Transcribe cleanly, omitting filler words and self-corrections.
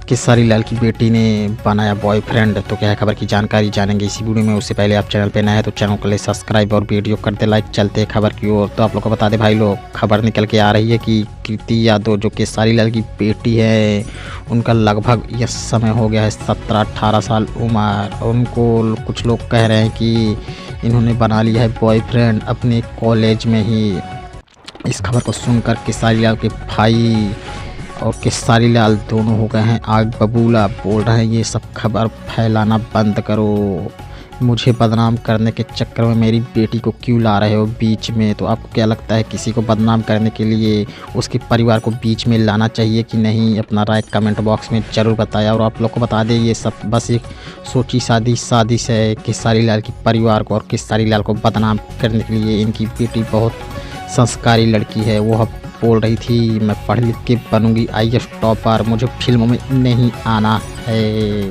खेसारी लाल की बेटी ने बनाया बॉयफ्रेंड। तो क्या है खबर की जानकारी जानेंगे इसी वीडियो में। उससे पहले आप चैनल पे नए हैं तो चैनल को ले सब्सक्राइब और वीडियो कर दे लाइक। चलते हैं खबर की ओर। तो आप लोग को बता दें भाई लोग, खबर निकल के आ रही है कि कीर्ति यादव जो खेसारी लाल की बेटी है, उनका लगभग यह समय हो गया है 17-18 साल उम्र। उनको कुछ लोग कह रहे हैं कि इन्होंने बना लिया है बॉयफ्रेंड अपने कॉलेज में ही। इस खबर को सुनकर खेसारी लाल के भाई और खेसारी लाल दोनों हो गए हैं आग बबूला। बोल रहे हैं ये सब खबर फैलाना बंद करो, मुझे बदनाम करने के चक्कर में मेरी बेटी को क्यों ला रहे हो बीच में। तो आपको क्या लगता है, किसी को बदनाम करने के लिए उसके परिवार को बीच में लाना चाहिए कि नहीं? अपना राय कमेंट बॉक्स में ज़रूर बताया। और आप लोग को बता दें ये सब बस एक सोची साजिश है खेसारी लाल के परिवार को और खेसारी लाल को बदनाम करने के लिए। इनकी बेटी बहुत संस्कारी लड़की है। वो अब बोल रही थी मैं पढ़ लिख के बनूंगी IAS टॉपर, मुझे फिल्मों में नहीं आना है।